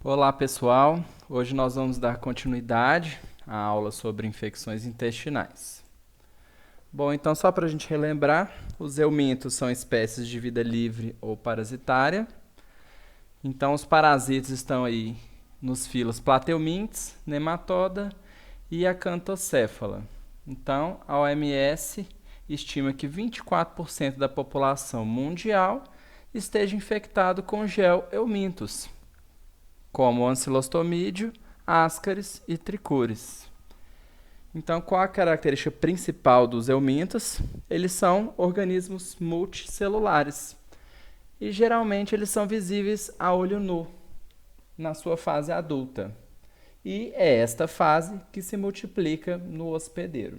Olá pessoal, hoje nós vamos dar continuidade à aula sobre infecções intestinais. Bom, então só para a gente relembrar, os eumintos são espécies de vida livre ou parasitária. Então os parasitas estão aí nos filos Plateumintes, Nematoda e Acanthocephala. Então a OMS estima que 24% da população mundial esteja infectado com gel eumintos, como ancilostomídeo, ascaris e tricuris. Então, qual a característica principal dos eumintos? Eles são organismos multicelulares e geralmente eles são visíveis a olho nu na sua fase adulta. E é esta fase que se multiplica no hospedeiro.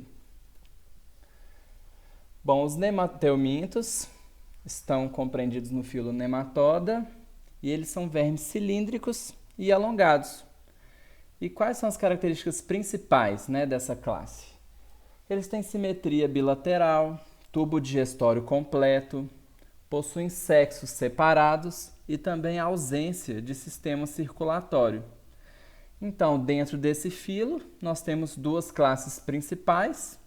Bom, os nemateumintos estão compreendidos no filo Nematoda e eles são vermes cilíndricos e alongados. E quais são as características principais, dessa classe? Eles têm simetria bilateral, tubo digestório completo, possuem sexos separados e também ausência de sistema circulatório. Então, dentro desse filo, nós temos duas classes principais,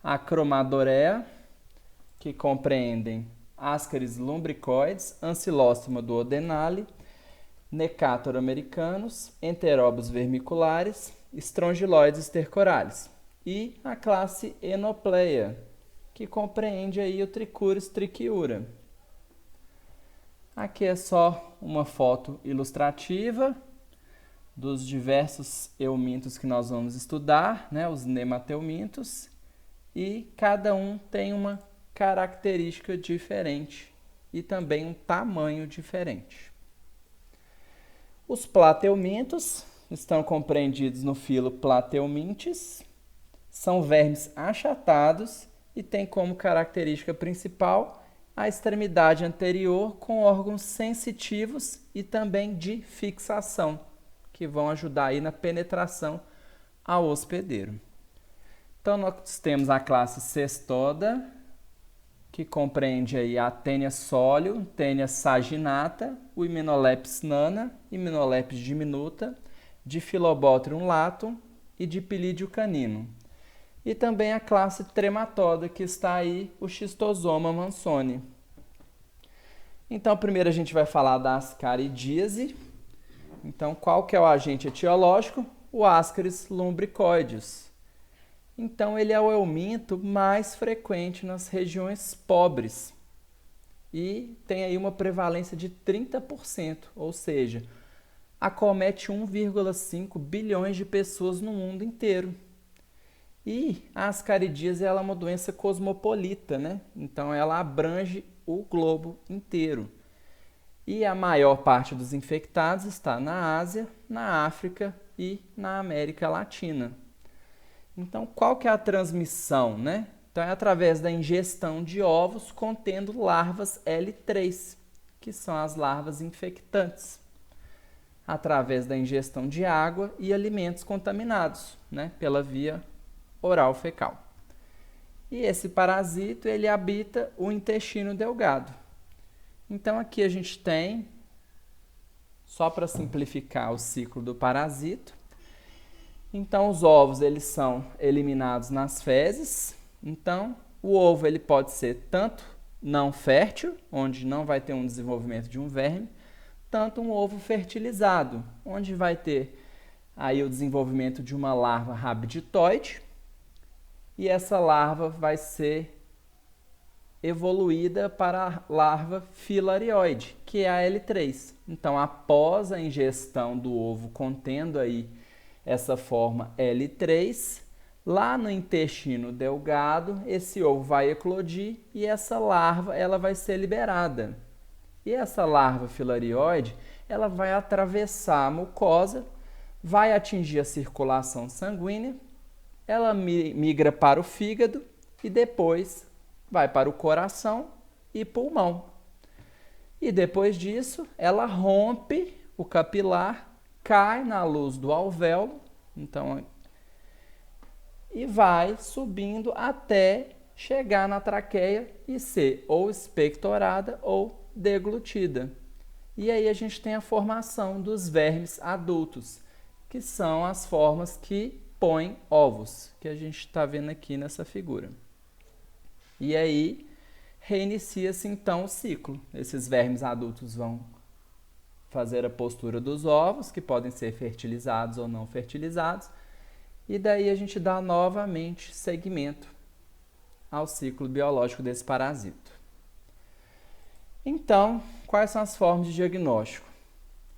a Cromadorea, que compreendem Ascaris lumbricoides, Ancylostoma duodenale, Necator americanus, Enterobus vermiculares, Strongyloides stercoralis. E a classe Enopleia, que compreende aí o Trichuris trichiura. Aqui é só uma foto ilustrativa dos diversos eumintos que nós vamos estudar, os nemateumintos, e cada um tem uma característica diferente e também um tamanho diferente. Os plateumintos estão compreendidos no filo Plateumintes, são vermes achatados e têm como característica principal a extremidade anterior com órgãos sensitivos e também de fixação, que vão ajudar aí na penetração ao hospedeiro. Então nós temos a classe Cestoda, que compreende aí a Taenia solium, Taenia saginata, o Hymenoplex nana, Hymenoplex diminuta, Diphyllobothrium latum e Dipilídeo canino. E também a classe Trematoda, que está aí o Schistosoma mansoni. Então, primeiro a gente vai falar da ascaridíase. Então, qual que é o agente etiológico? O Ascaris lumbricoides. Então, ele é o euminto mais frequente nas regiões pobres e tem aí uma prevalência de 30%, ou seja, acomete 1,5 bilhões de pessoas no mundo inteiro. E a ascaridíase ela é uma doença cosmopolita, Então, ela abrange o globo inteiro. E a maior parte dos infectados está na Ásia, na África e na América Latina. Então, qual que é a transmissão, Então, é através da ingestão de ovos contendo larvas L3, que são as larvas infectantes, através da ingestão de água e alimentos contaminados, pela via oral fecal. E esse parasito, ele habita o intestino delgado. Então, aqui a gente tem, só para simplificar o ciclo do parasito, então, os ovos eles são eliminados nas fezes. Então, o ovo ele pode ser tanto não fértil, onde não vai ter um desenvolvimento de um verme, tanto um ovo fertilizado, onde vai ter aí o desenvolvimento de uma larva rabditoide, e essa larva vai ser evoluída para a larva filarioide, que é a L3. Então, após a ingestão do ovo contendo aí essa forma L3, lá no intestino delgado, esse ovo vai eclodir e essa larva ela vai ser liberada. E essa larva filarioide, ela vai atravessar a mucosa, vai atingir a circulação sanguínea, ela migra para o fígado e depois vai para o coração e pulmão. E depois disso, ela rompe o capilar, cai na luz do alvéolo, então, e vai subindo até chegar na traqueia e ser ou expectorada ou deglutida. E aí a gente tem a formação dos vermes adultos, que são as formas que põem ovos, que a gente está vendo aqui nessa figura. E aí reinicia-se então o ciclo. Esses vermes adultos vão fazer a postura dos ovos, que podem ser fertilizados ou não fertilizados, e daí a gente dá novamente seguimento ao ciclo biológico desse parasito. Então, quais são as formas de diagnóstico?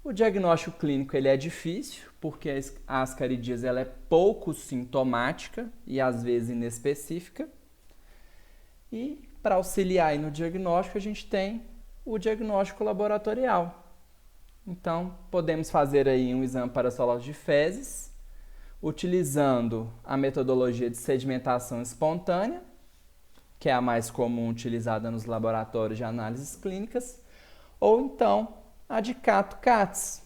O diagnóstico clínico ele é difícil, porque a ascaridíase ela é pouco sintomática e às vezes inespecífica. E para auxiliar aí no diagnóstico, a gente tem o diagnóstico laboratorial. Então, podemos fazer aí um exame parasitológico de fezes, utilizando a metodologia de sedimentação espontânea, que é a mais comum utilizada nos laboratórios de análises clínicas, ou então a de Cato-Catz,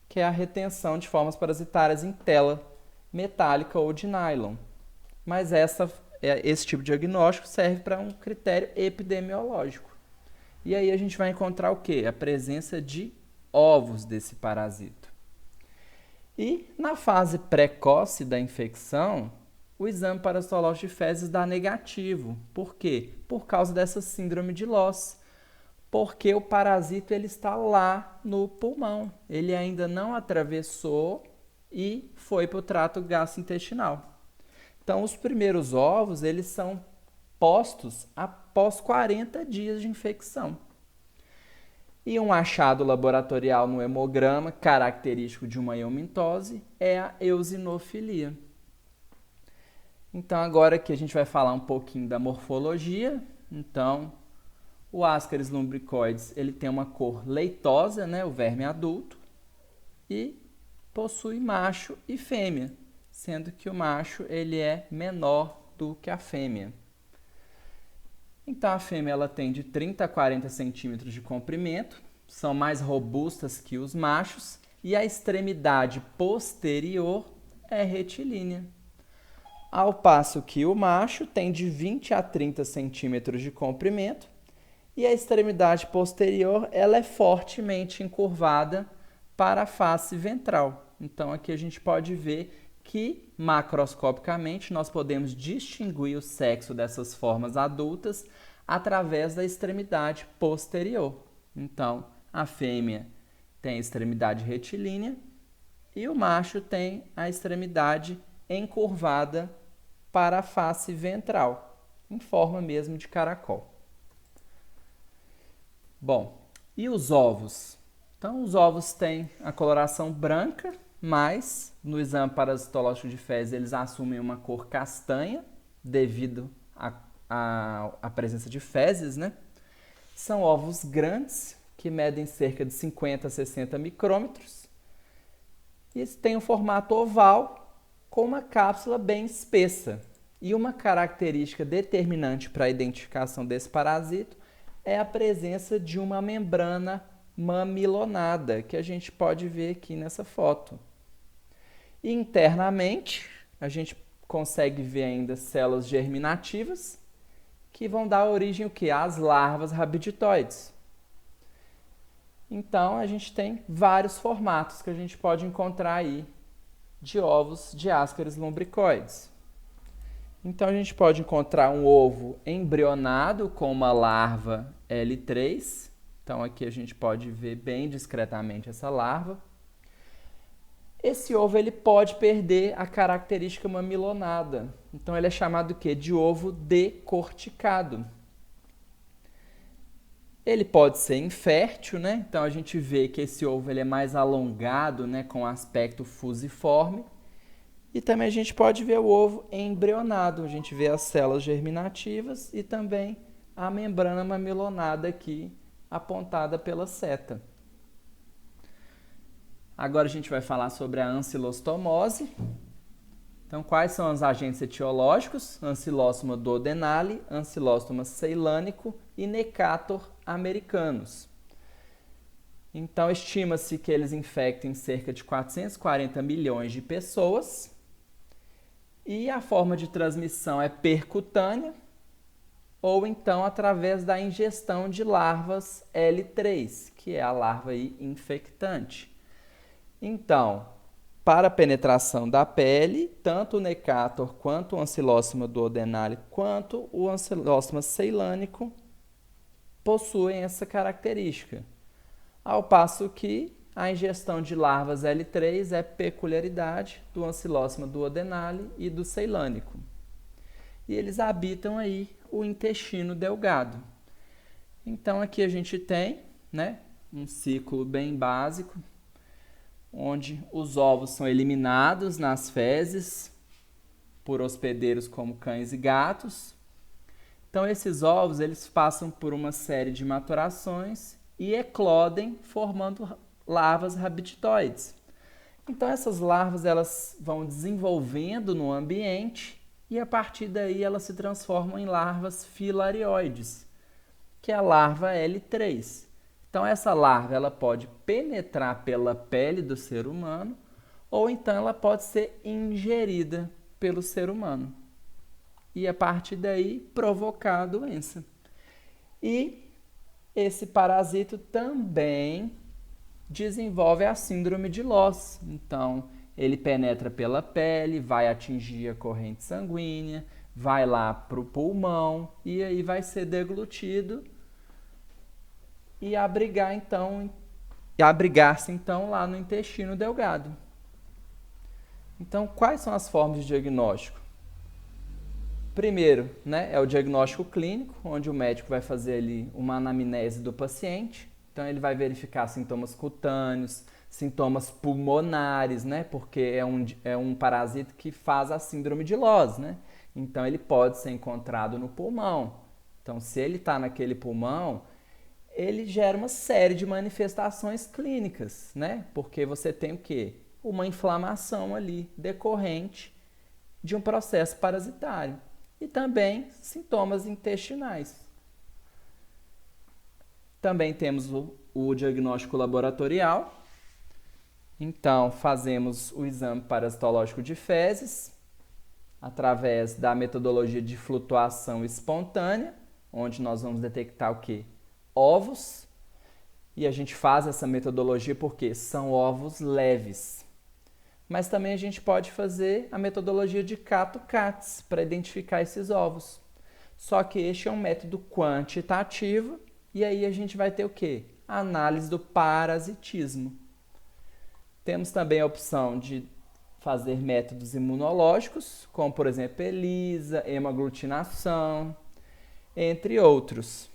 que é a retenção de formas parasitárias em tela metálica ou de nylon. Mas esse tipo de diagnóstico serve para um critério epidemiológico. E aí a gente vai encontrar o quê? A presença de ovos desse parasito. E na fase precoce da infecção, o exame parasitológico de fezes dá negativo. Por quê? Por causa dessa síndrome de Loss. Porque o parasito ele está lá no pulmão. Ele ainda não atravessou e foi para o trato gastrointestinal. Então, os primeiros ovos eles são postos após 40 dias de infecção. E um achado laboratorial no hemograma, característico de uma eumintose, é a eosinofilia. Então, agora aqui a gente vai falar um pouquinho da morfologia. Então, o Ascaris lumbricoides ele tem uma cor leitosa, né, o verme adulto, e possui macho e fêmea, sendo que o macho ele é menor do que a fêmea. Então, a fêmea ela tem de 30 a 40 centímetros de comprimento, são mais robustas que os machos, e a extremidade posterior é retilínea. Ao passo que o macho tem de 20 a 30 centímetros de comprimento, e a extremidade posterior ela é fortemente encurvada para a face ventral. Então, aqui a gente pode ver que, macroscopicamente, nós podemos distinguir o sexo dessas formas adultas através da extremidade posterior. Então, a fêmea tem a extremidade retilínea e o macho tem a extremidade encurvada para a face ventral, em forma mesmo de caracol. Bom, e os ovos? Então, os ovos têm a coloração branca, mas no exame parasitológico de fezes eles assumem uma cor castanha devido à presença de fezes, né? São ovos grandes, que medem cerca de 50 a 60 micrômetros, e têm um formato oval com uma cápsula bem espessa. E uma característica determinante para a identificação desse parasito é a presença de uma membrana mamilonada, que a gente pode ver aqui nessa foto. E internamente, a gente consegue ver ainda células germinativas, que vão dar origem ao quê? Às larvas rabiditoides. Então, a gente tem vários formatos que a gente pode encontrar aí de ovos de Ascaris lumbricoides. Então, a gente pode encontrar um ovo embrionado com uma larva L3. Então, aqui a gente pode ver bem discretamente essa larva. Esse ovo ele pode perder a característica mamilonada. Então, ele é chamado de ovo decorticado. Ele pode ser infértil, né? Então, a gente vê que esse ovo ele é mais alongado, né? Com aspecto fusiforme. E também a gente pode ver o ovo embrionado. A gente vê as células germinativas e também a membrana mamilonada aqui, apontada pela seta. Agora a gente vai falar sobre a ancilostomose. Então, quais são os agentes etiológicos? Ancilostoma duodenale, ancilostoma ceilânico e Necator americanus. Então, estima-se que eles infectem cerca de 440 milhões de pessoas. E a forma de transmissão é percutânea. ou então através da ingestão de larvas L3, que é a larva aí infectante. Então, para a penetração da pele, tanto o Necator quanto o Ancylosma duodenale quanto o Ancylosma ceilânico possuem essa característica, ao passo que a ingestão de larvas L3 é peculiaridade do Ancylosma duodenale e do ceilânico. E eles habitam aí o intestino delgado. Então aqui a gente tem, né, um ciclo bem básico, onde os ovos são eliminados nas fezes por hospedeiros como cães e gatos. Então esses ovos eles passam por uma série de maturações e eclodem formando larvas rabditoides. Então essas larvas elas vão desenvolvendo no ambiente e a partir daí elas se transformam em larvas filarioides, que é a larva L3. Então essa larva ela pode penetrar pela pele do ser humano ou então ela pode ser ingerida pelo ser humano e a partir daí provocar a doença. E esse parasito também desenvolve a síndrome de Loss. Então, ele penetra pela pele, vai atingir a corrente sanguínea, vai lá para o pulmão e aí vai ser deglutido e abrigar-se então lá no intestino delgado. Então, quais são as formas de diagnóstico? Primeiro, né, é o diagnóstico clínico, onde o médico vai fazer ali uma anamnese do paciente. Então, ele vai verificar sintomas cutâneos, sintomas pulmonares, né, porque é um parasita que faz a síndrome de Loss, né? Então, ele pode ser encontrado no pulmão. Então, se ele está naquele pulmão, ele gera uma série de manifestações clínicas, né? Porque você tem o quê? Uma inflamação ali decorrente de um processo parasitário. E também sintomas intestinais. Também temos o diagnóstico laboratorial. Então, fazemos o exame parasitológico de fezes através da metodologia de flutuação espontânea, onde nós vamos detectar o quê? Ovos. E a gente faz essa metodologia porque são ovos leves. Mas também a gente pode fazer a metodologia de Cato-Catz para identificar esses ovos. Só que este é um método quantitativo e aí a gente vai ter o quê? A análise do parasitismo. Temos também a opção de fazer métodos imunológicos, como por exemplo ELISA, hemaglutinação, entre outros.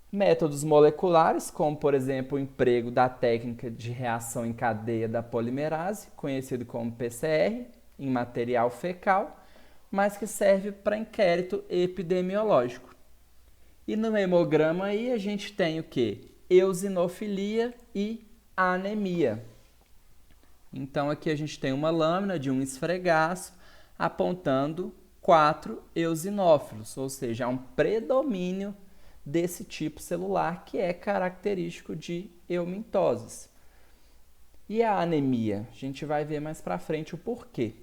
Métodos moleculares, como por exemplo o emprego da técnica de reação em cadeia da polimerase, conhecido como PCR, em material fecal, mas que serve para inquérito epidemiológico. E no hemograma aí a gente tem o quê? Eosinofilia e anemia. Então aqui a gente tem uma lâmina de um esfregaço apontando 4 eosinófilos, ou seja, há um predomínio desse tipo celular que é característico de eumintoses. E a anemia? A gente vai ver mais para frente o porquê.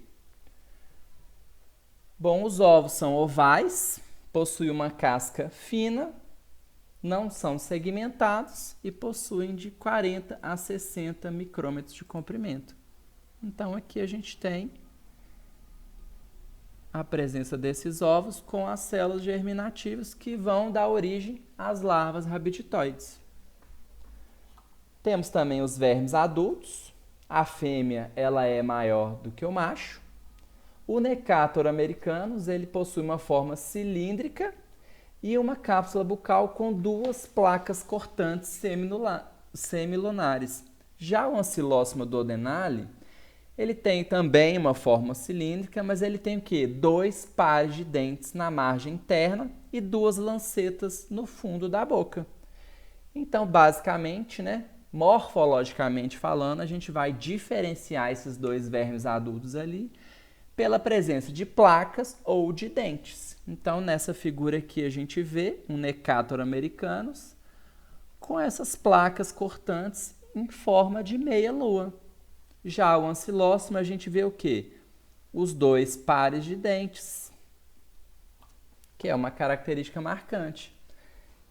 Bom, os ovos são ovais, possuem uma casca fina, não são segmentados e possuem de 40 a 60 micrômetros de comprimento. Então aqui a gente tem a presença desses ovos com as células germinativas que vão dar origem às larvas rabditoides. Temos também os vermes adultos. A fêmea ela é maior do que o macho. O Necator americanus ele possui uma forma cilíndrica e uma cápsula bucal com 2 placas cortantes semilunares. Já o Ancylosma duodenale ele tem também uma forma cilíndrica, mas ele tem o quê? 2 pares de dentes na margem interna e 2 lancetas no fundo da boca. Então, basicamente, né, morfologicamente falando, a gente vai diferenciar esses 2 vermes adultos ali pela presença de placas ou de dentes. Então, nessa figura aqui a gente vê um Necator americanus com essas placas cortantes em forma de meia-lua. Já o Ancylosma, a gente vê o quê? Os 2 pares de dentes, que é uma característica marcante.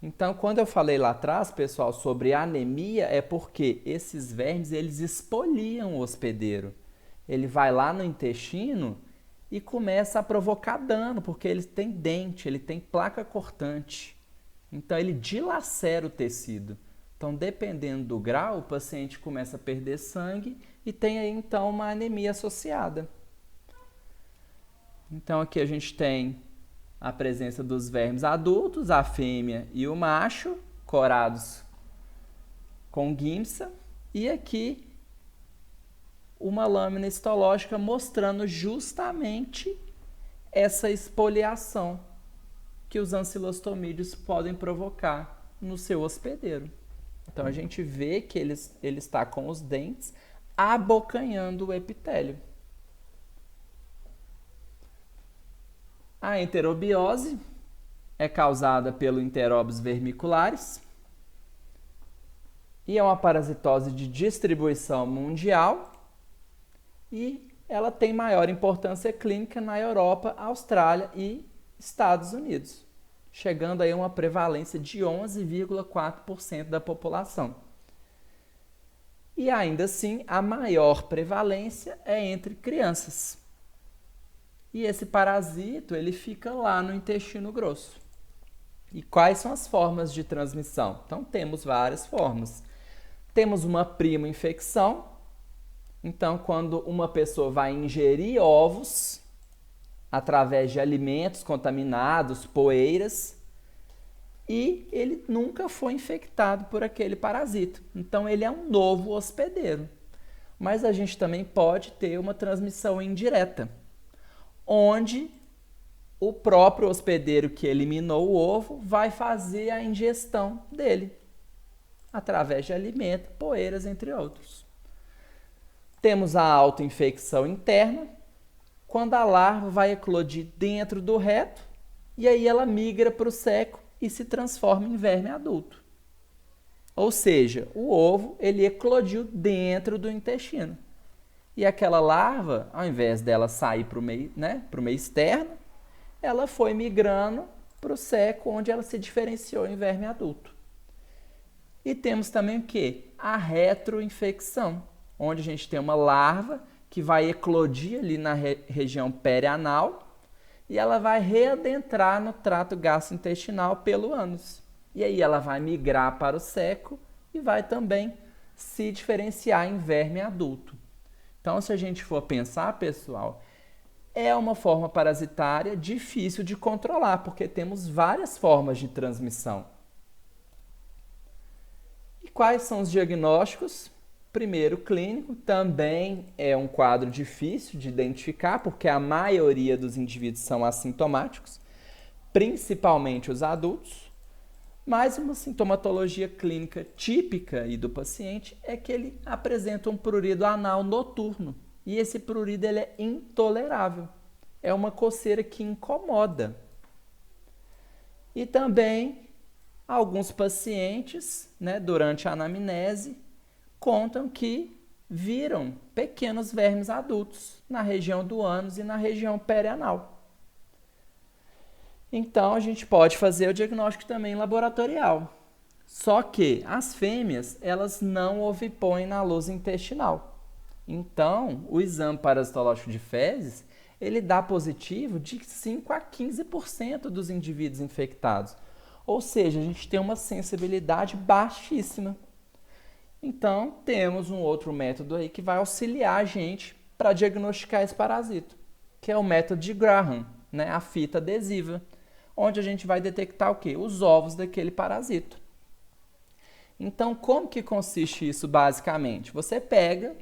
Então, quando eu falei lá atrás, pessoal, sobre anemia, é porque esses vermes, eles expoliam o hospedeiro. Ele vai lá no intestino e começa a provocar dano, porque ele tem dente, ele tem placa cortante. Então, ele dilacera o tecido. Então, dependendo do grau, o paciente começa a perder sangue e tem aí, então, uma anemia associada. Então, aqui a gente tem a presença dos vermes adultos, a fêmea e o macho, corados com guimsa, e aqui uma lâmina histológica mostrando justamente essa espoliação que os ancilostomídeos podem provocar no seu hospedeiro. Então a gente vê que ele está com os dentes abocanhando o epitélio. A enterobiose é causada pelo Enterobus vermicularis e é uma parasitose de distribuição mundial e ela tem maior importância clínica na Europa, Austrália e Estados Unidos, chegando aí a uma prevalência de 11,4% da população. E ainda assim, a maior prevalência é entre crianças. E esse parasito, ele fica lá no intestino grosso. E quais são as formas de transmissão? Então, temos várias formas. Temos uma prima infecção. Então, quando uma pessoa vai ingerir ovos através de alimentos contaminados, poeiras, e ele nunca foi infectado por aquele parasito. Então, ele é um novo hospedeiro. Mas a gente também pode ter uma transmissão indireta, onde o próprio hospedeiro que eliminou o ovo vai fazer a ingestão dele, através de alimento, poeiras, entre outros. Temos a autoinfecção interna, quando a larva vai eclodir dentro do reto, e aí ela migra para o seco e se transforma em verme adulto. Ou seja, o ovo ele eclodiu dentro do intestino. E aquela larva, ao invés dela sair para o meio, para o meio externo, ela foi migrando para o seco, onde ela se diferenciou em verme adulto. E temos também o quê? A retroinfecção, onde a gente tem uma larva que vai eclodir ali na região perianal e ela vai readentrar no trato gastrointestinal pelo ânus. E aí ela vai migrar para o seco e vai também se diferenciar em verme adulto. Então, se a gente for pensar, pessoal, é uma forma parasitária difícil de controlar, porque temos várias formas de transmissão. E quais são os diagnósticos? Primeiro, clínico, também é um quadro difícil de identificar, porque a maioria dos indivíduos são assintomáticos, principalmente os adultos. Mas uma sintomatologia clínica típica do paciente é que ele apresenta um prurido anal noturno. E esse prurido ele é intolerável. É uma coceira que incomoda. E também alguns pacientes, durante a anamnese, contam que viram pequenos vermes adultos na região do ânus e na região perianal. Então, a gente pode fazer o diagnóstico também laboratorial. Só que as fêmeas, elas não ovipõem na luz intestinal. Então, o exame parasitológico de fezes, ele dá positivo de 5 a 15% dos indivíduos infectados. Ou seja, a gente tem uma sensibilidade baixíssima. Então, temos um outro método aí que vai auxiliar a gente para diagnosticar esse parasito, que é o método de Graham, a fita adesiva, onde a gente vai detectar o quê? Os ovos daquele parasito. Então, como que consiste isso basicamente? Você pega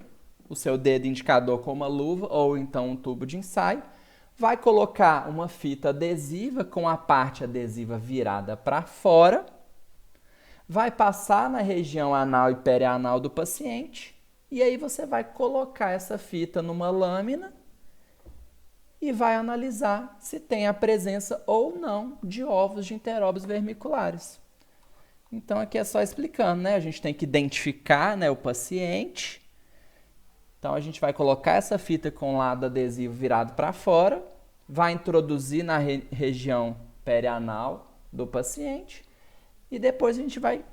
o seu dedo indicador com uma luva ou então um tubo de ensaio, vai colocar uma fita adesiva com a parte adesiva virada para fora, vai passar na região anal e perianal do paciente e aí você vai colocar essa fita numa lâmina e vai analisar se tem a presença ou não de ovos de Enterobus vermicularis. Então, aqui é só explicando, A gente tem que identificar, o paciente. Então, a gente vai colocar essa fita com o lado adesivo virado para fora, vai introduzir na região perianal do paciente e depois a gente vai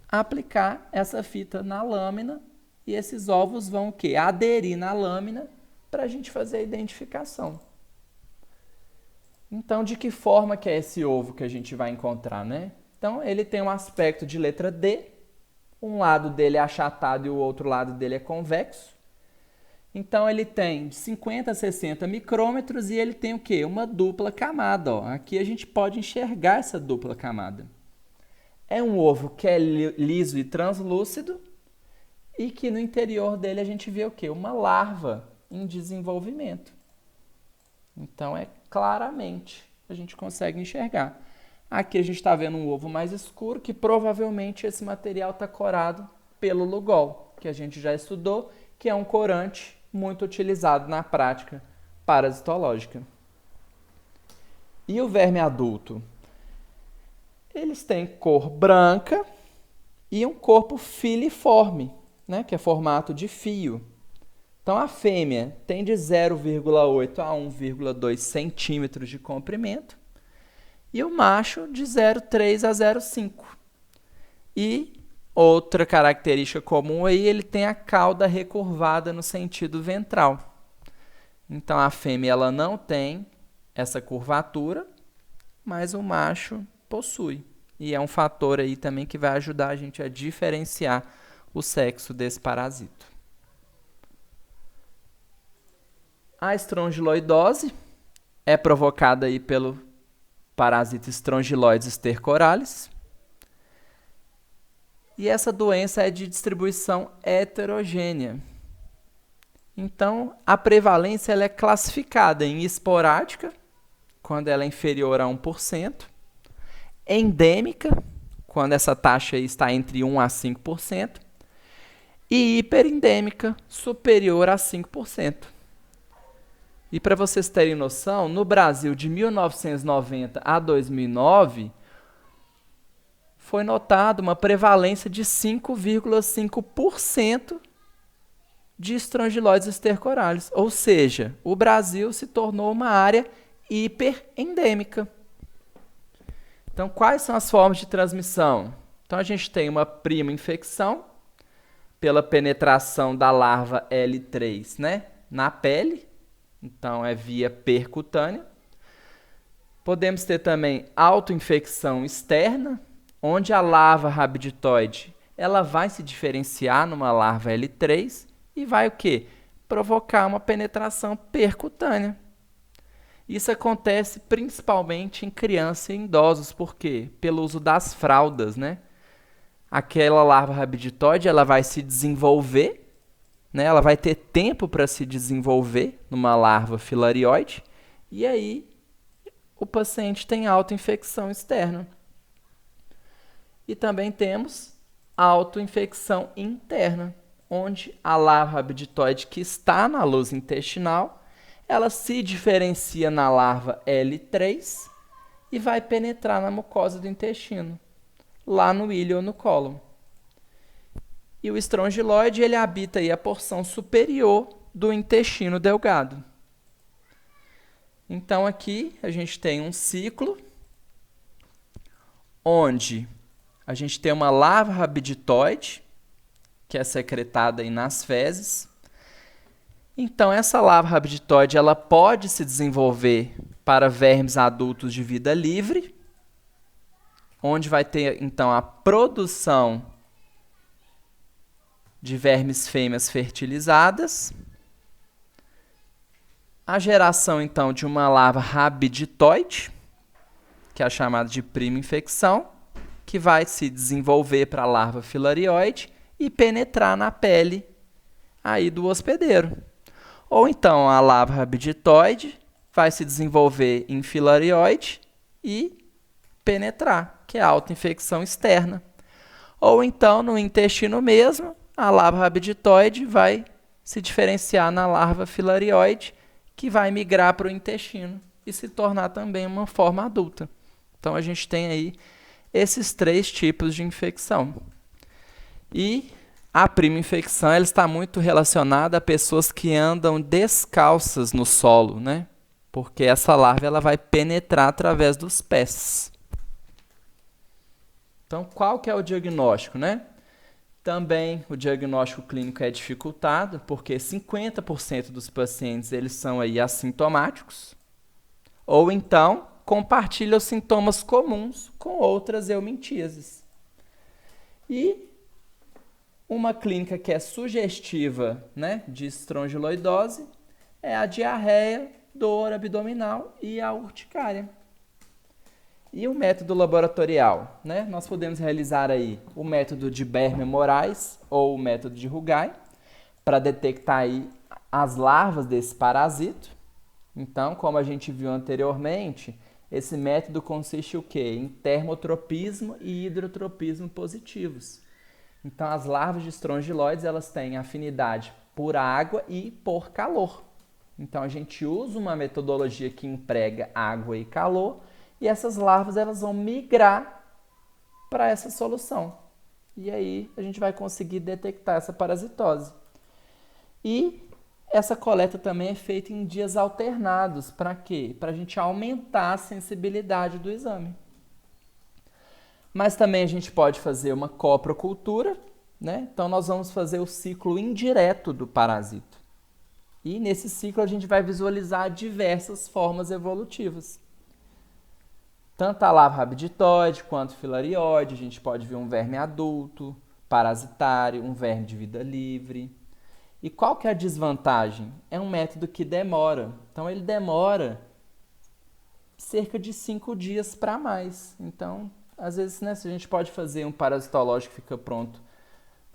aplicar essa fita na lâmina e esses ovos vão o quê? Aderir na lâmina para a gente fazer a identificação. Então, de que forma que é esse ovo que a gente vai encontrar, né? Então, ele tem um aspecto de letra D, um lado dele é achatado e o outro lado dele é convexo. Então, ele tem 50 a 60 micrômetros e ele tem o quê? Uma dupla camada. Ó. Aqui a gente pode enxergar essa dupla camada. É um ovo que é liso e translúcido e que no interior dele a gente vê o quê? Uma larva em desenvolvimento. Então, claramente a gente consegue enxergar. Aqui a gente está vendo um ovo mais escuro, que provavelmente esse material está corado pelo Lugol, que a gente já estudou, que é um corante muito utilizado na prática parasitológica. E o verme adulto? Eles têm cor branca e um corpo filiforme, né, que é formato de fio. Então, a fêmea tem de 0,8 a 1,2 centímetros de comprimento e o macho de 0,3 a 0,5. E outra característica comum aí, ele tem a cauda recurvada no sentido ventral. Então, a fêmea ela não tem essa curvatura, mas o macho possui. E é um fator aí também que vai ajudar a gente a diferenciar o sexo desse parasito. A estrongiloidose é provocada aí pelo parasita Strongyloides stercoralis. E essa doença é de distribuição heterogênea. Então, a prevalência ela é classificada em esporádica, quando ela é inferior a 1%, endêmica, quando essa taxa aí está entre 1 a 5%, e hiperendêmica, superior a 5%. E para vocês terem noção, no Brasil, de 1990 a 2009, foi notada uma prevalência de 5,5% de Strongyloides stercoralis. Ou seja, o Brasil se tornou uma área hiperendêmica. Então, quais são as formas de transmissão? Então, a gente tem uma prima infecção pela penetração da larva L3, né, na pele. Então, é via percutânea. Podemos ter também autoinfecção externa, onde a larva rabiditoide ela vai se diferenciar numa larva L3 e vai o quê? Provocar uma penetração percutânea. Isso acontece principalmente em crianças e em idosos, por quê? Pelo uso das fraldas, né? Aquela larva rabiditoide ela vai se desenvolver, né? Ela vai ter tempo para se desenvolver numa larva filarioide e aí o paciente tem autoinfecção externa. E também temos autoinfecção interna, onde a larva rabiditoide que está na luz intestinal, ela se diferencia na larva L3 e vai penetrar na mucosa do intestino, lá no íleo ou no cólon. E o estrongiloide, ele habita aí a porção superior do intestino delgado. Então, aqui a gente tem um ciclo onde a gente tem uma larva rabiditoide, que é secretada aí nas fezes. Então, essa larva rabiditoide ela pode se desenvolver para vermes adultos de vida livre, onde vai ter, então, a produção de vermes fêmeas fertilizadas, a geração, então, de uma larva rabiditoide, que é a chamada de prima infecção, que vai se desenvolver para a larva filarioide e penetrar na pele aí do hospedeiro. Ou então a larva rabiditoide vai se desenvolver em filarioide e penetrar, que é a autoinfecção externa. Ou então no intestino mesmo, a larva rabiditoide vai se diferenciar na larva filarioide, que vai migrar para o intestino e se tornar também uma forma adulta. Então a gente tem aí esses 3 tipos de infecção. E a prima infecção ela está muito relacionada a pessoas que andam descalças no solo, né? porque essa larva ela vai penetrar através dos pés. Então, qual que é o diagnóstico, né? Também o diagnóstico clínico é dificultado, porque 50% dos pacientes eles são aí assintomáticos, ou então compartilham os sintomas comuns com outras eumintíases. E uma clínica que é sugestiva, né, de estrongiloidose é a diarreia, dor abdominal e a urticária. E o método laboratorial, né? Nós podemos realizar aí o método de Berme-Moraes ou o método de Rugai para detectar aí as larvas desse parasito. Então, como a gente viu anteriormente, esse método consiste o quê? Em termotropismo e hidrotropismo positivos. Então, as larvas de estrongiloides, elas têm afinidade por água e por calor. Então, a gente usa uma metodologia que emprega água e calor, e essas larvas elas vão migrar para essa solução. E aí, a gente vai conseguir detectar essa parasitose. E essa coleta também é feita em dias alternados. Para quê? Para a gente aumentar a sensibilidade do exame. Mas também a gente pode fazer uma coprocultura, né? Então nós vamos fazer o ciclo indireto do parasito. E nesse ciclo a gente vai visualizar diversas formas evolutivas. Tanto a larva rabditoide quanto filariose, a gente pode ver um verme adulto, parasitário, um verme de vida livre. E qual que é a desvantagem? É um método que demora. Então ele demora cerca de 5 dias para mais. Então, às vezes, né, se a gente pode fazer um parasitológico que fica pronto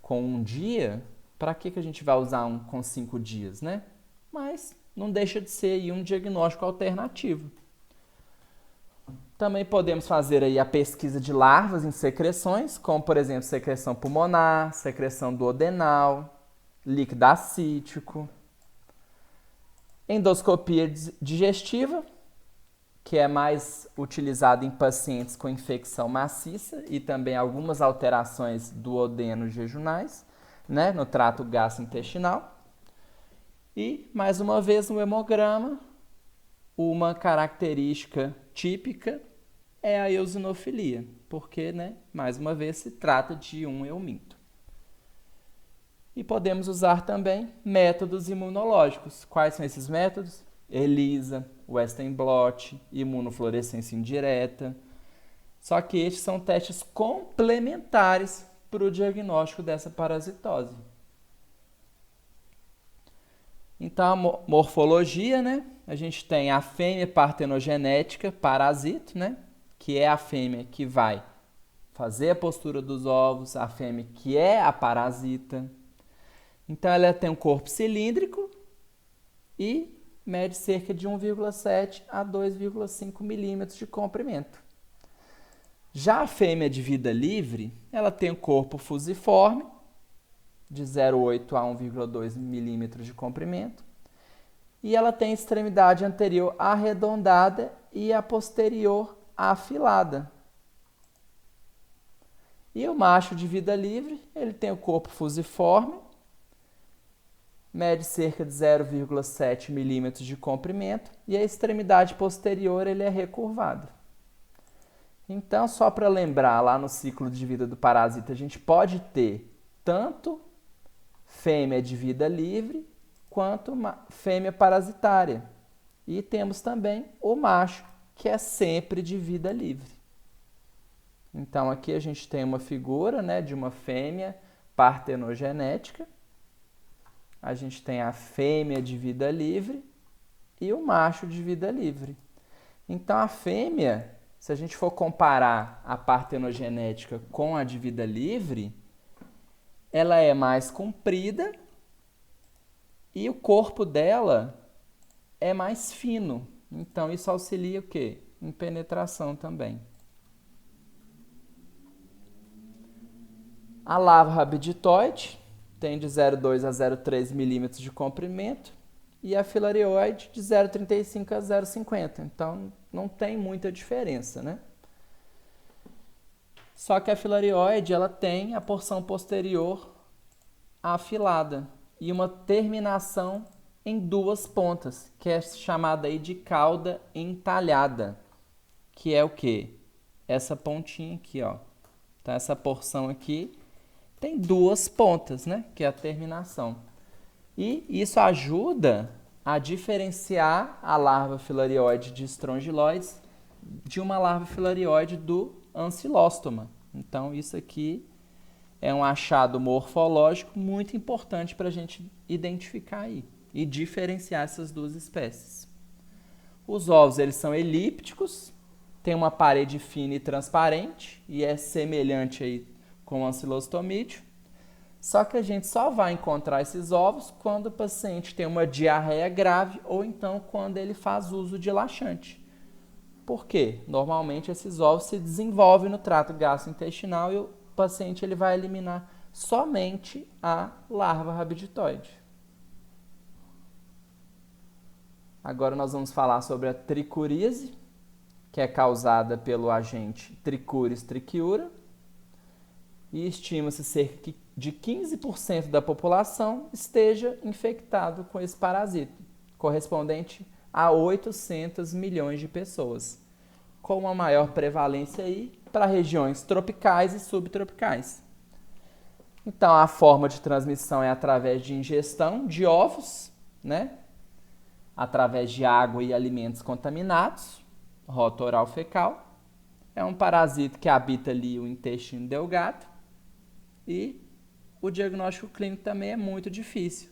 com um dia, para que a gente vai usar um com 5 dias, né? Mas não deixa de ser aí um diagnóstico alternativo. Também podemos fazer aí a pesquisa de larvas em secreções, como por exemplo secreção pulmonar, secreção duodenal, líquido acítico, endoscopia digestiva, que é mais utilizada em pacientes com infecção maciça e também algumas alterações duodenos jejunais, né, no trato gastrointestinal. E, mais uma vez, no hemograma, uma característica típica é a eosinofilia, porque, né, mais uma vez, se trata de um euminto. E podemos usar também métodos imunológicos. Quais são esses métodos? ELISA, Western blot, imunofluorescência indireta. Só que estes são testes complementares para o diagnóstico dessa parasitose. Então, a morfologia, né? A gente tem a fêmea partenogenética, parasito, né? Que é a fêmea que vai fazer a postura dos ovos, a fêmea que é a parasita. Então, ela tem um corpo cilíndrico e mede cerca de 1,7 a 2,5 milímetros de comprimento. Já a fêmea de vida livre, ela tem um corpo fusiforme, de 0,8 a 1,2 milímetros de comprimento, e ela tem extremidade anterior arredondada e a posterior afilada. E o macho de vida livre, ele tem o corpo fusiforme, mede cerca de 0,7 milímetros de comprimento e a extremidade posterior ele é recurvado. Então, só para lembrar, lá no ciclo de vida do parasita, a gente pode ter tanto fêmea de vida livre quanto fêmea parasitária. E temos também o macho, que é sempre de vida livre. Então, aqui a gente tem uma figura, né, de uma fêmea partenogenética. A gente tem a fêmea de vida livre e o macho de vida livre. Então, a fêmea, se a gente for comparar a partenogenética com a de vida livre, ela é mais comprida e o corpo dela é mais fino. Então, isso auxilia o quê? Em penetração também. A larva rabditoide tem de 0,2 a 0,3 milímetros de comprimento e a filarioide de 0,35 a 0,50. Então, não tem muita diferença, né? Só que a filarioide, ela tem a porção posterior afilada e uma terminação em duas pontas, que é chamada aí de cauda entalhada, que é o quê? Essa pontinha aqui, ó. Então, essa porção aqui tem duas pontas, né? Que é a terminação. E isso ajuda a diferenciar a larva filarioide de Strongyloides de uma larva filarioide do Ancylostoma. Então, isso aqui é um achado morfológico muito importante para a gente identificar aí e diferenciar essas duas espécies. Os ovos, eles são elípticos, tem uma parede fina e transparente e é semelhante aí com o ancilostomídeo. Só que a gente só vai encontrar esses ovos quando o paciente tem uma diarreia grave ou então quando ele faz uso de laxante. Por quê? Normalmente esses ovos se desenvolvem no trato gastrointestinal e o paciente ele vai eliminar somente a larva rabiditoide. Agora nós vamos falar sobre a tricuríase, que é causada pelo agente Trichuris trichiura, e estima-se cerca de 15% da população esteja infectado com esse parasita, correspondente a 800 milhões de pessoas, com uma maior prevalência aí para regiões tropicais e subtropicais. Então, a forma de transmissão é através de ingestão de ovos, né? Através de água e alimentos contaminados, rota oral fecal. É um parasita que habita ali o intestino delgado e o diagnóstico clínico também é muito difícil,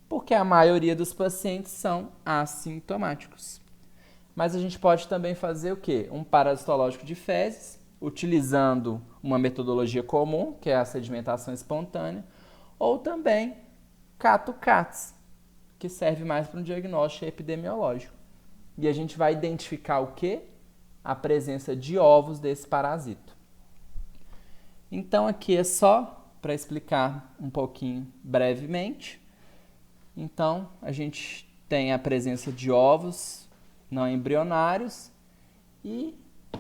porque a maioria dos pacientes são assintomáticos. Mas a gente pode também fazer o quê? Um parasitológico de fezes, utilizando uma metodologia comum, que é a sedimentação espontânea, ou também CATO-CATS, que serve mais para um diagnóstico epidemiológico. E a gente vai identificar o quê? A presença de ovos desse parasito. Então aqui é só para explicar um pouquinho brevemente. Então a gente tem a presença de ovos não embrionários e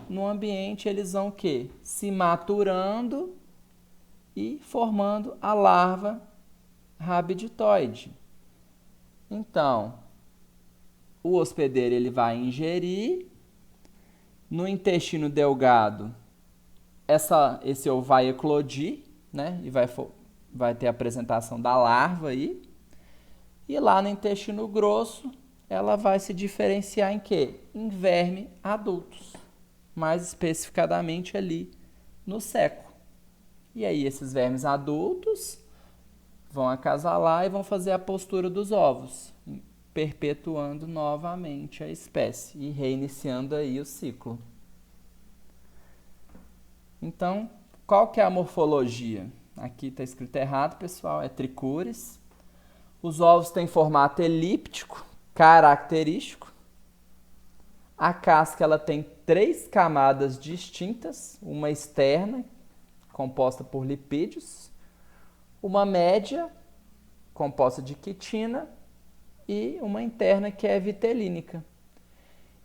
no ambiente eles vão o quê? Se maturando e formando a larva rabiditoide. Então, o hospedeiro ele vai ingerir, no intestino delgado esse ovo vai eclodir, né? E vai ter a apresentação da larva aí. E lá no intestino grosso, ela vai se diferenciar em quê? Em verme adultos, mais especificadamente ali no seco. E aí esses vermes adultos vão acasalar e vão fazer a postura dos ovos, perpetuando novamente a espécie e reiniciando aí o ciclo. Então, qual que é a morfologia? Aqui está escrito errado, pessoal, é trichuris. Os ovos têm formato elíptico, característico. A casca ela tem 3 camadas distintas, uma externa, composta por lipídios, uma média, composta de quitina, e uma interna que é vitelínica.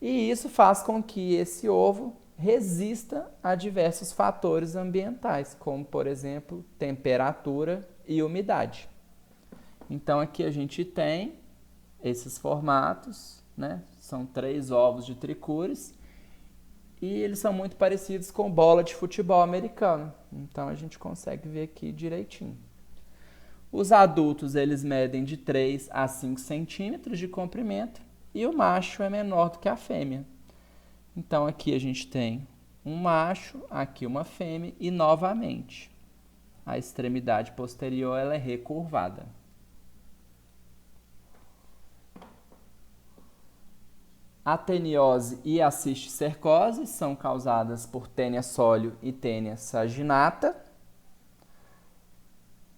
E isso faz com que esse ovo resista a diversos fatores ambientais, como, por exemplo, temperatura e umidade. Então, aqui a gente tem esses formatos, né? São 3 ovos de trichuris e eles são muito parecidos com bola de futebol americano. Então, a gente consegue ver aqui direitinho. Os adultos, eles medem de 3 a 5 centímetros de comprimento e o macho é menor do que a fêmea. Então, aqui a gente tem um macho, aqui uma fêmea e, novamente, a extremidade posterior ela é recurvada. A teniose e a cisticercose são causadas por Taenia solium e Taenia saginata.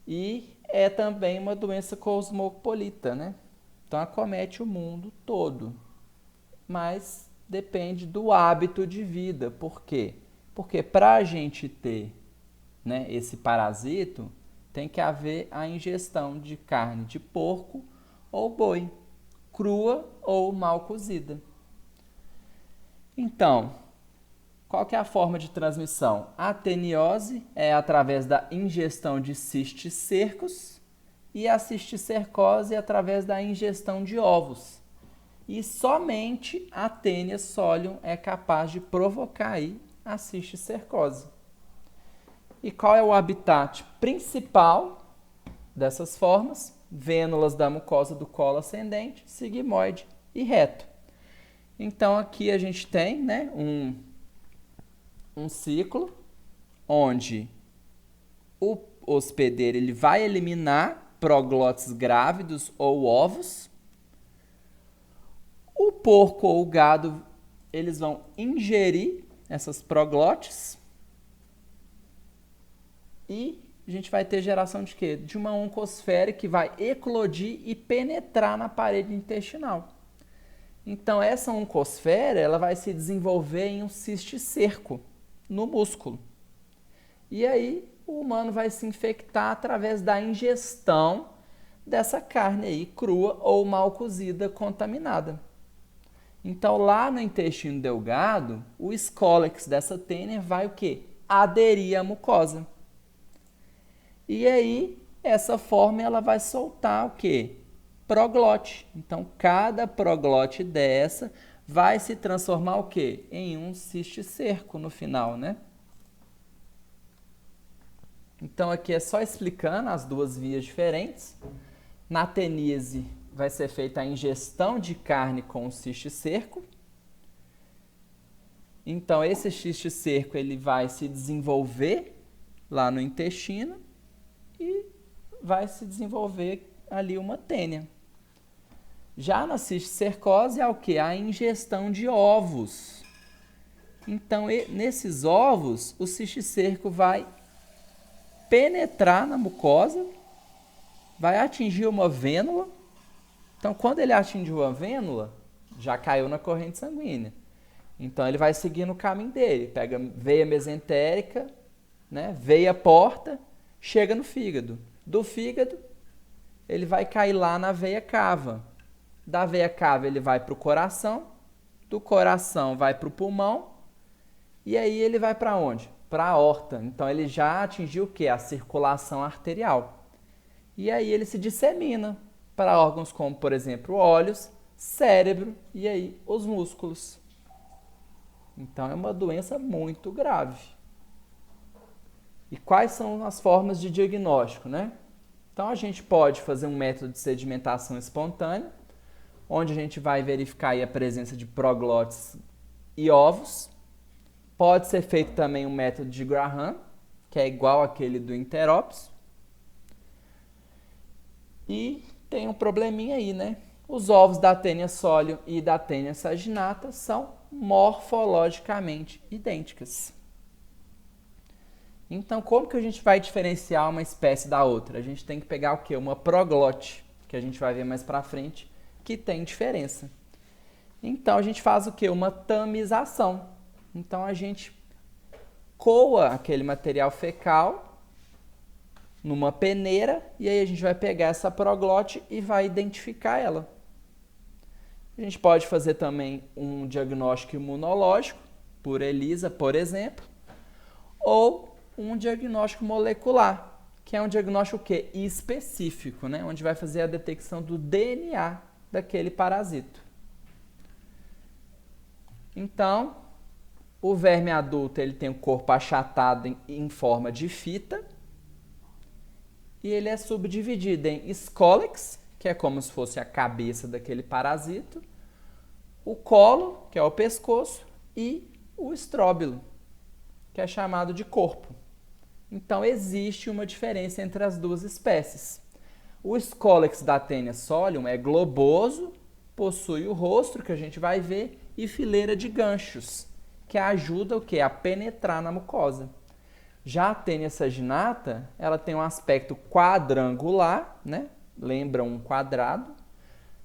E é também uma doença cosmopolita, né? Então, acomete o mundo todo. Mas depende do hábito de vida. Por quê? Porque para a gente ter, né, esse parasito, tem que haver a ingestão de carne de porco ou boi, crua ou mal cozida. Então, qual que é a forma de transmissão? A teniose é através da ingestão de cisticercos e a cisticercose através da ingestão de ovos. E somente a Taenia solium é capaz de provocar aí a cisticercose. E qual é o habitat principal dessas formas? Vênulas da mucosa do colo ascendente, sigmoide e reto. Então aqui a gente tem, né, um ciclo onde o hospedeiro ele vai eliminar proglotes grávidos ou ovos. O porco ou o gado eles vão ingerir essas proglotes e a gente vai ter geração de quê? De uma oncosfera que vai eclodir e penetrar na parede intestinal. Então, essa oncosfera ela vai se desenvolver em um cisticerco no músculo. E aí, o humano vai se infectar através da ingestão dessa carne aí, crua ou mal cozida, contaminada. Então, lá no intestino delgado, o escólex dessa Taenia vai o quê? Aderir à mucosa. E aí, essa forma ela vai soltar o quê? Proglote. Então, cada proglote dessa vai se transformar o quê? Em um cisticerco no final, né? Então, aqui é só explicando as duas vias diferentes. Na teníase, vai ser feita a ingestão de carne com o cisticerco. Então, esse cisticerco ele vai se desenvolver lá no intestino e vai se desenvolver ali uma Taenia. Já na cisticercose é o que? A ingestão de ovos. Então, nesses ovos, o cisticerco vai penetrar na mucosa, vai atingir uma vênula. Então, quando ele atingiu a vênula, já caiu na corrente sanguínea. Então, ele vai seguir no caminho dele. Pega veia mesentérica, né, veia porta, chega no fígado. Do fígado, ele vai cair lá na veia cava. Da veia cava ele vai para o coração, do coração vai para o pulmão, e aí ele vai para onde? Para a aorta. Então ele já atingiu o quê? A circulação arterial. E aí ele se dissemina para órgãos como, por exemplo, olhos, cérebro e aí os músculos. Então é uma doença muito grave. E quais são as formas de diagnóstico, né? Então a gente pode fazer um método de sedimentação espontânea, onde a gente vai verificar aí a presença de proglotes e ovos. Pode ser feito também um método de Graham, que é igual àquele do Enteropus. E tem um probleminha aí, né? Os ovos da Taenia solium e da Taenia saginata são morfologicamente idênticas. Então, como que a gente vai diferenciar uma espécie da outra? A gente tem que pegar o quê? Uma proglote, que a gente vai ver mais pra frente, que tem diferença. Então, a gente faz o quê? Uma tamização. Então, a gente coa aquele material fecal numa peneira e aí a gente vai pegar essa proglote e vai identificar ela. A gente pode fazer também um diagnóstico imunológico, por ELISA, por exemplo, ou um diagnóstico molecular, que é um diagnóstico o quê? Específico, né? Onde vai fazer a detecção do DNA daquele parasito. Então, o verme adulto ele tem o corpo achatado em forma de fita e ele é subdividido em escólex, que é como se fosse a cabeça daquele parasito, o colo, que é o pescoço, e o estróbilo, que é chamado de corpo. Então, existe uma diferença entre as duas espécies. O escólex da Taenia solium é globoso, possui o rostro, que a gente vai ver, e fileira de ganchos, que ajuda o quê? A penetrar na mucosa. Já a Taenia saginata, ela tem um aspecto quadrangular, né? Lembra um quadrado,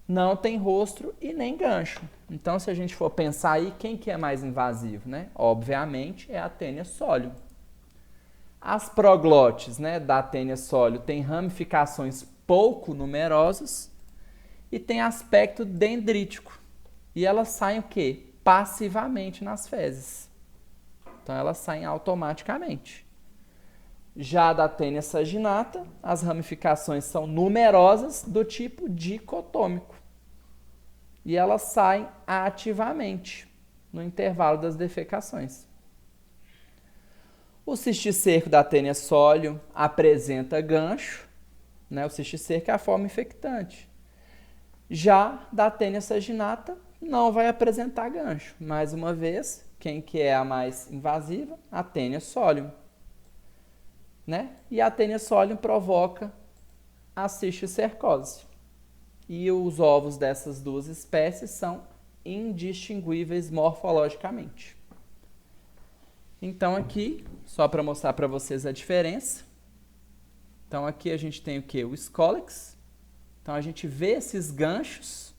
não tem rosto e nem gancho. Então, se a gente for pensar aí, quem que é mais invasivo, né? Obviamente, é a Taenia solium. As proglotes, né, da Taenia solium têm ramificações pouco numerosas e tem aspecto dendrítico. E elas saem o quê? Passivamente nas fezes. Então, elas saem automaticamente. Já da tênia saginata, as ramificações são numerosas do tipo dicotômico. E elas saem ativamente no intervalo das defecações. O cisticerco da tênia sólio apresenta gancho, né? O cisticerco é a forma infectante. Já da tênia saginata não vai apresentar gancho. Mais uma vez, quem que é a mais invasiva? A tênia solium, né? E a tênia solium provoca a cisticercose. E os ovos dessas duas espécies são indistinguíveis morfologicamente. Então aqui, só para mostrar para vocês a diferença. Então aqui a gente tem o que? O Scolex. Então a gente vê esses ganchos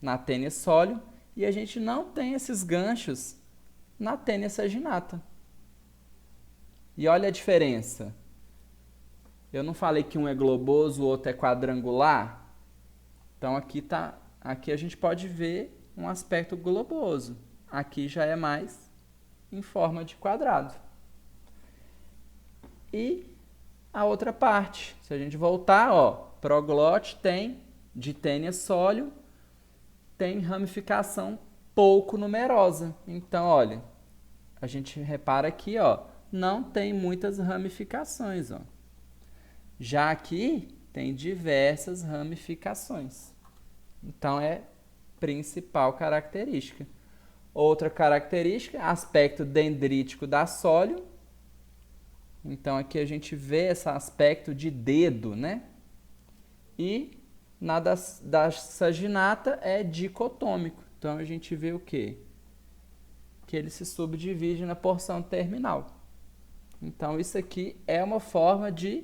na tênia solium e a gente não tem esses ganchos na tênia saginata. E olha a diferença. Eu não falei que um é globoso, o outro é quadrangular? Então aqui a gente pode ver um aspecto globoso. Aqui já é mais em forma de quadrado. E a outra parte, se a gente voltar, ó, proglote tem de tênia solium, tem ramificação pouco numerosa. Então, olha, a gente repara aqui, ó, não tem muitas ramificações, ó. Já aqui tem diversas ramificações. Então é principal característica. Outra característica, aspecto dendrítico da solium. Então aqui a gente vê esse aspecto de dedo, né? E na da saginata é dicotômico. Então a gente vê o quê? Que ele se subdivide na porção terminal. Então isso aqui é uma forma de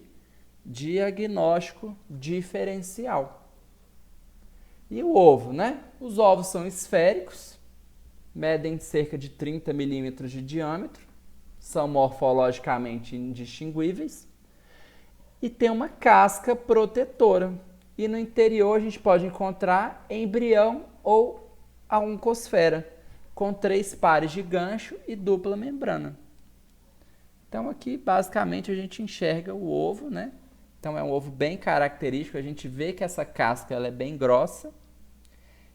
diagnóstico diferencial. E o ovo, né? Os ovos são esféricos, medem cerca de 30 milímetros de diâmetro, são morfologicamente indistinguíveis e tem uma casca protetora. E no interior a gente pode encontrar embrião ou a oncosfera, com 3 pares de gancho e dupla membrana. Então aqui basicamente a gente enxerga o ovo, né? Então é um ovo bem característico, a gente vê que essa casca ela é bem grossa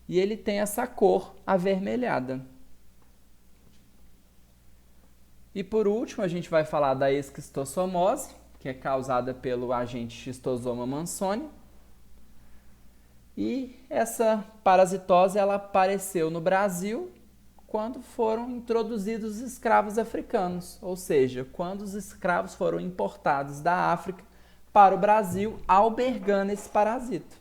e ele tem essa cor avermelhada. E por último a gente vai falar da esquistossomose, que é causada pelo agente Schistosoma mannsoni. E essa parasitose ela apareceu no Brasil quando foram introduzidos os escravos africanos, ou seja, quando os escravos foram importados da África para o Brasil, albergando esse parasita.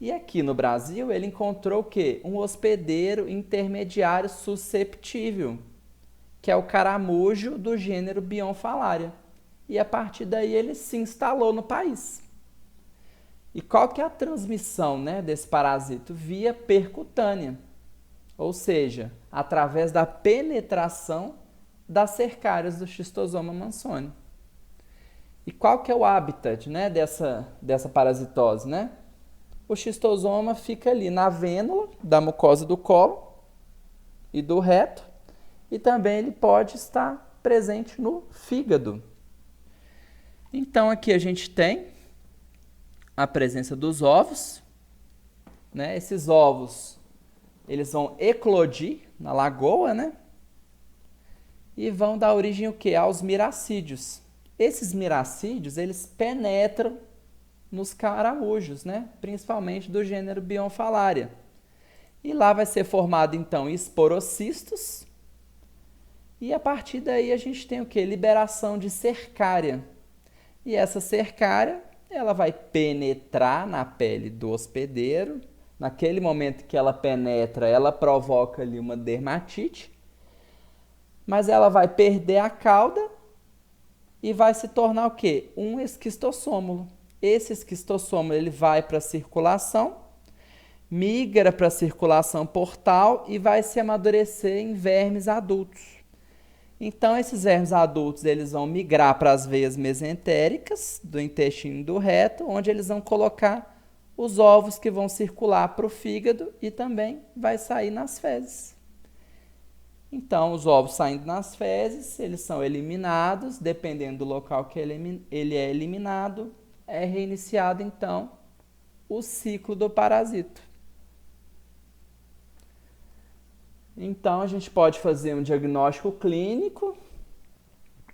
E aqui no Brasil ele encontrou o quê? Um hospedeiro intermediário susceptível, que é o caramujo do gênero Bionfalaria. E a partir daí ele se instalou no país. E qual que é a transmissão, né, desse parasito? Via percutânea, ou seja, através da penetração das cercárias do Schistosoma mannsoni. E qual que é o habitat, né, dessa parasitose, né? O schistosoma fica ali na vênula da mucosa do colo e do reto, e também ele pode estar presente no fígado. Então aqui a gente tem a presença dos ovos, né? Esses ovos, eles vão eclodir na lagoa, né? E vão dar origem o quê? Aos miracídios. Esses miracídios, eles penetram nos caramujos, né? Principalmente do gênero Bionfalaria. E lá vai ser formado, então, esporocistos. E a partir daí a gente tem o quê? Liberação de cercária. E essa cercária, ela vai penetrar na pele do hospedeiro. Naquele momento que ela penetra, ela provoca ali uma dermatite. Mas ela vai perder a cauda e vai se tornar o quê? Um esquistossômulo. Esse esquistossômulo ele vai para a circulação, migra para a circulação portal e vai se amadurecer em vermes adultos. Então, esses vermes adultos eles vão migrar para as veias mesentéricas do intestino do reto, onde eles vão colocar os ovos que vão circular para o fígado e também vai sair nas fezes. Então, os ovos saindo nas fezes, eles são eliminados, dependendo do local que ele é eliminado, é reiniciado, então, o ciclo do parasito. Então, a gente pode fazer um diagnóstico clínico.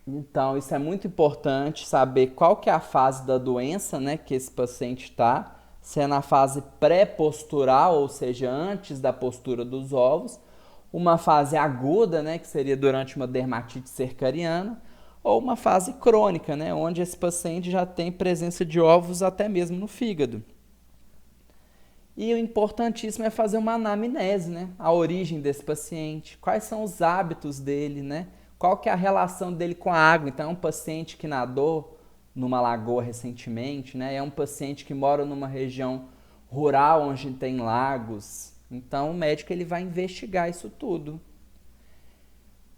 Então, isso é muito importante, saber qual que é a fase da doença, né, que esse paciente está. Se é na fase pré-postural, ou seja, antes da postura dos ovos, uma fase aguda, né, que seria durante uma dermatite cercariana, ou uma fase crônica, né, onde esse paciente já tem presença de ovos até mesmo no fígado. E o importantíssimo é fazer uma anamnese, né, a origem desse paciente, quais são os hábitos dele, né, qual que é a relação dele com a água. Então, é um paciente que nadou numa lagoa recentemente, né, é um paciente que mora numa região rural onde tem lagos. Então, o médico ele vai investigar isso tudo.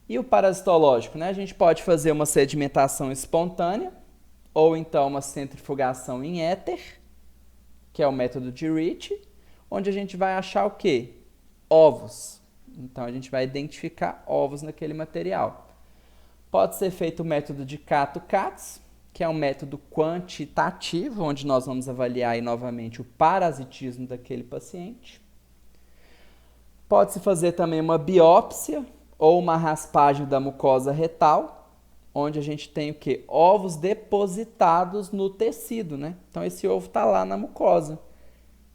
E o parasitológico, né? A gente pode fazer uma sedimentação espontânea ou então uma centrifugação em éter, que é o método de Ricci, onde a gente vai achar o quê? Ovos. Então, a gente vai identificar ovos naquele material. Pode ser feito o método de Cato-Katz, que é um método quantitativo, onde nós vamos avaliar aí, novamente o parasitismo daquele paciente. Pode-se fazer também uma biópsia ou uma raspagem da mucosa retal, onde a gente tem o quê? Ovos depositados no tecido, né? Então, esse ovo está lá na mucosa.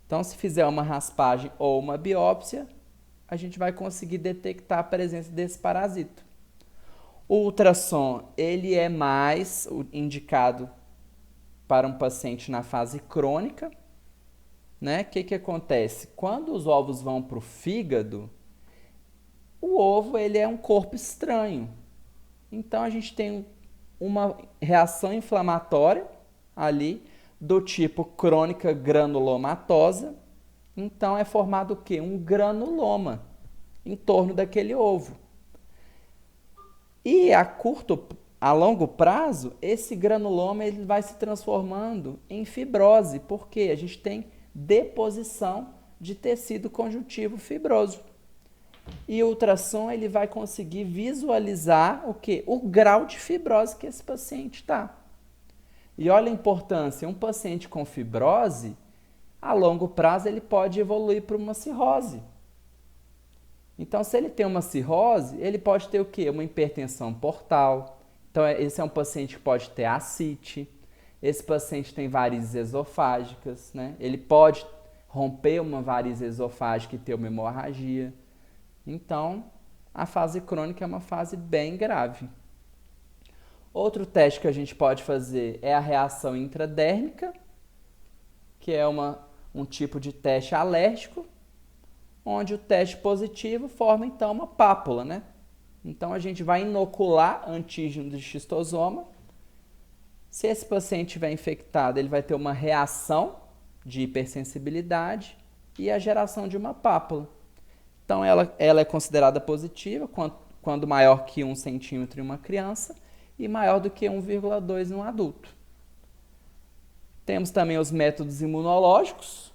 Então, se fizer uma raspagem ou uma biópsia, a gente vai conseguir detectar a presença desse parasito. O ultrassom, ele é mais indicado para um paciente na fase crônica, né? O que acontece? Quando os ovos vão para o fígado, o ovo ele é um corpo estranho. Então, a gente tem uma reação inflamatória ali, do tipo crônica granulomatosa. Então, é formado o quê? Um granuloma em torno daquele ovo. E a longo prazo, esse granuloma ele vai se transformando em fibrose, porque a gente tem deposição de tecido conjuntivo fibroso. E o ultrassom ele vai conseguir visualizar o quê? O grau de fibrose que esse paciente está. E olha a importância, um paciente com fibrose, a longo prazo ele pode evoluir para uma cirrose. Então, se ele tem uma cirrose, ele pode ter o quê? Uma hipertensão portal. Então, esse é um paciente que pode ter ascite. Esse paciente tem varizes esofágicas, né? Ele pode romper uma varize esofágica e ter uma hemorragia. Então, a fase crônica é uma fase bem grave. Outro teste que a gente pode fazer é a reação intradérmica, que é um tipo de teste alérgico, onde o teste positivo forma, então, uma pápula, né? Então, a gente vai inocular antígeno de xistosoma. Se esse paciente estiver infectado, ele vai ter uma reação de hipersensibilidade e a geração de uma pápula. Então, ela é considerada positiva quando maior que 1 centímetro em uma criança e maior do que 1,2 em um adulto. Temos também os métodos imunológicos,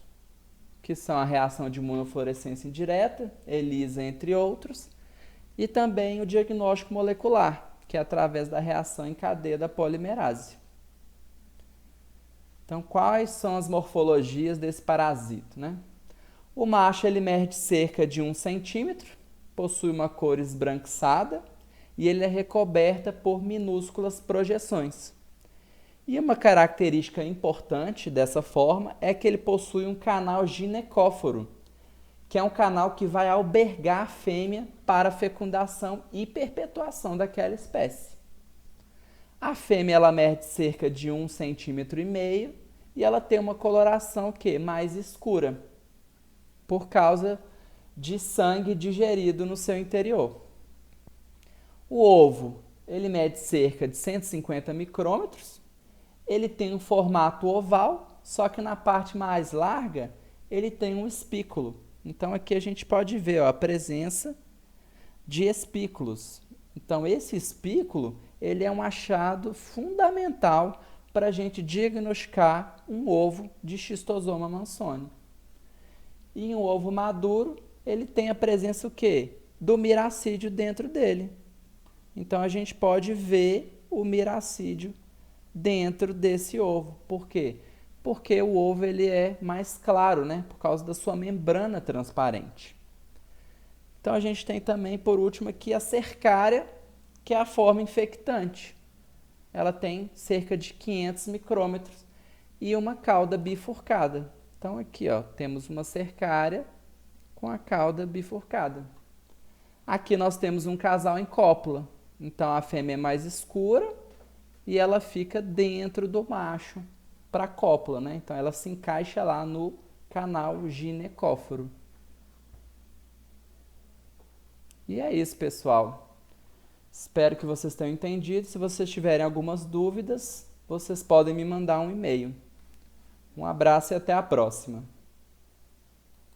que são a reação de imunofluorescência indireta, ELISA, entre outros, e também o diagnóstico molecular, que é através da reação em cadeia da polimerase. Então, quais são as morfologias desse parasito, né? O macho ele mede cerca de 1 centímetro, possui uma cor esbranquiçada e ele é recoberta por minúsculas projeções. E uma característica importante dessa forma é que ele possui um canal ginecóforo, que é um canal que vai albergar a fêmea para a fecundação e perpetuação daquela espécie. A fêmea ela mede cerca de 1,5 centímetro e ela tem uma coloração mais escura, por causa de sangue digerido no seu interior. O ovo ele mede cerca de 150 micrômetros, ele tem um formato oval, só que na parte mais larga ele tem um espículo. Então aqui a gente pode ver a presença de espículos. Então esse espículo ele é um achado fundamental para a gente diagnosticar um ovo de Schistosoma mansoni. E um ovo maduro ele tem a presença o quê? do miracídio dentro dele. Então, a gente pode ver o miracídio dentro desse ovo. Por quê? Porque o ovo ele é mais claro, né? Por causa da sua membrana transparente. Então, a gente tem também, por último, aqui a cercária, que é a forma infectante. Ela tem cerca de 500 micrômetros e uma cauda bifurcada. Então, aqui ó, temos uma cercária com a cauda bifurcada. Aqui nós temos um casal em cópula. Então, a fêmea é mais escura e ela fica dentro do macho para a cópula, né? Então, ela se encaixa lá no canal ginecóforo. E é isso, pessoal. Espero que vocês tenham entendido. Se vocês tiverem algumas dúvidas, vocês podem me mandar um e-mail. Um abraço e até a próxima.